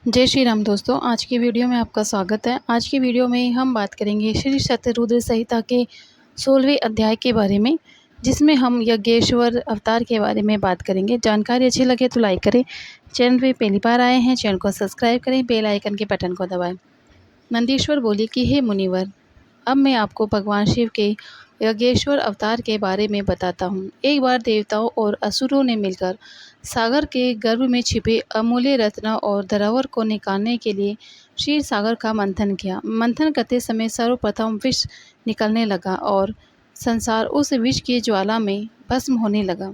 जय श्री राम दोस्तों, आज की वीडियो में आपका स्वागत है। आज की वीडियो में हम बात करेंगे श्री शतरुद्र संहिता के 16वें अध्याय के बारे में, जिसमें हम यज्ञेश्वर अवतार के बारे में बात करेंगे। जानकारी अच्छी लगे तो लाइक करें, चैनल पे पहली बार आए हैं चैनल को सब्सक्राइब करें, बेल आइकन के बटन को दबाएं। नंदीश्वर बोले कि हे मुनिवर, अब मैं आपको भगवान शिव के यज्ञेश्वर अवतार के बारे में बताता हूँ। एक बार देवताओं और असुरों ने मिलकर सागर के गर्भ में छिपे अमूल्य रत्न और धरोहर को निकालने के लिए क्षीर सागर का मंथन किया। मंथन करते समय सर्वप्रथम विष निकलने लगा और संसार उस विष की ज्वाला में भस्म होने लगा।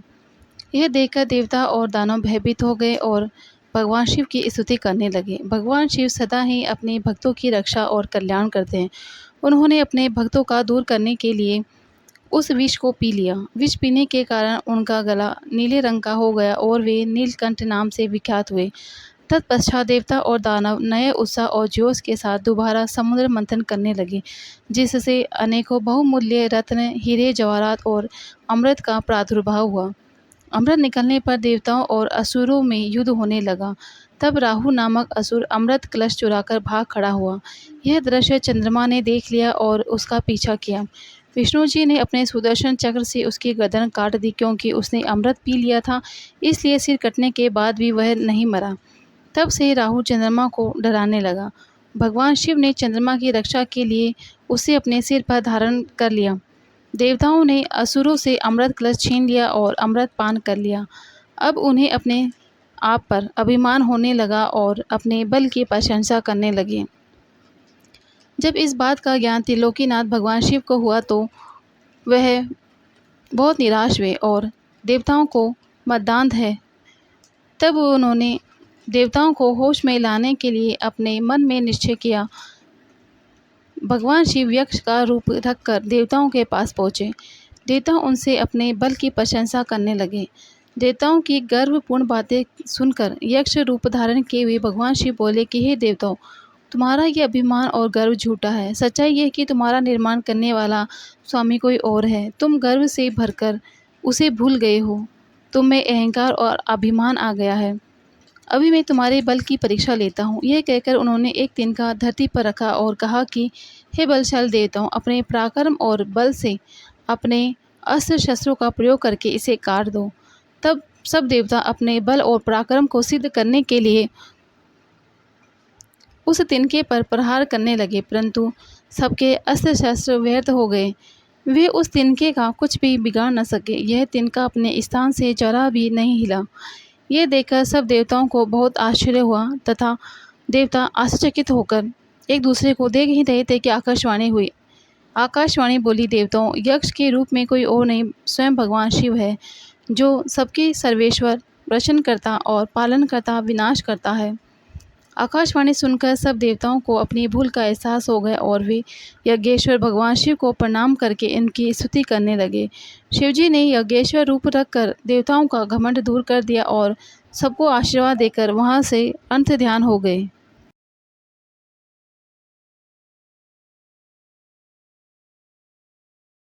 यह देखकर देवता और दानव भयभीत हो गए और भगवान शिव की स्तुति करने लगे। भगवान शिव सदा ही अपने भक्तों की रक्षा और कल्याण करते हैं। उन्होंने अपने भक्तों का दूर करने के लिए उस विष को पी लिया। विष पीने के कारण उनका गला नीले रंग का हो गया और वे नीलकंठ नाम से विख्यात हुए। तत्पश्चात देवता और दानव नए उत्साह और जोश के साथ दोबारा समुद्र मंथन करने लगे, जिससे अनेकों बहुमूल्य रत्न, हीरे, जवाहरात और अमृत का प्रादुर्भाव हुआ। अमृत निकलने पर देवताओं और असुरों में युद्ध होने लगा। तब राहु नामक असुर अमृत कलश चुराकर भाग खड़ा हुआ। यह दृश्य चंद्रमा ने देख लिया और उसका पीछा किया। विष्णु जी ने अपने सुदर्शन चक्र से उसकी गर्दन काट दी, क्योंकि उसने अमृत पी लिया था, इसलिए सिर कटने के बाद भी वह नहीं मरा। तब से राहु चंद्रमा को डराने लगा। भगवान शिव ने चंद्रमा की रक्षा के लिए उसे अपने सिर पर धारण कर लिया। देवताओं ने असुरों से अमृत कलश छीन लिया और अमृत पान कर लिया। अब उन्हें अपने आप पर अभिमान होने लगा और अपने बल की प्रशंसा करने लगे। जब इस बात का ज्ञान त्रिलोकीनाथ भगवान शिव को हुआ तो वह बहुत निराश हुए और देवताओं को मददान्त है। तब उन्होंने देवताओं को होश में लाने के लिए अपने मन में निश्चय किया। भगवान शिव यक्ष का रूप रखकर देवताओं के पास पहुँचे। देवता उनसे अपने बल की प्रशंसा करने लगे। देवताओं की गर्वपूर्ण बातें सुनकर यक्ष रूप धारण किए हुए भगवान शिव बोले कि हे देवताओं, तुम्हारा ये अभिमान और गर्व झूठा है। सच्चाई यह कि तुम्हारा निर्माण करने वाला स्वामी कोई और है। तुम गर्व से भरकर उसे भूल गए हो। तुम में अहंकार और अभिमान आ गया है। अभी मैं तुम्हारे बल की परीक्षा लेता हूँ। यह कहकर उन्होंने एक तिनका धरती पर रखा और कहा कि हे बलशाली देवताओं, अपने पराक्रम और बल से अपने अस्त्र शस्त्रों का प्रयोग करके इसे काट दो। तब सब देवता अपने बल और पराक्रम को सिद्ध करने के लिए उस तिनके पर प्रहार करने लगे, परंतु सबके अस्त्र शस्त्र व्यर्थ हो गए। वे उस तिनके का कुछ भी बिगाड़ न सके। यह तिनका अपने स्थान से जरा भी नहीं हिला। यह देखकर सब देवताओं को बहुत आश्चर्य हुआ तथा देवता आश्चर्यचकित होकर एक दूसरे को देख ही रहे थे कि आकाशवाणी हुई। आकाशवाणी बोली, देवताओं, यक्ष के रूप में कोई और नहीं, स्वयं भगवान शिव है, जो सबके सर्वेश्वर, रचनकर्ता और पालनकर्ता, विनाश करता है। आकाशवाणी सुनकर सब देवताओं को अपनी भूल का एहसास हो गया और वे यज्ञेश्वर भगवान शिव को प्रणाम करके इनकी स्तुति करने लगे। शिवजी ने यज्ञेश्वर रूप रखकर देवताओं का घमंड दूर कर दिया और सबको आशीर्वाद देकर वहां से अंत ध्यान हो गए।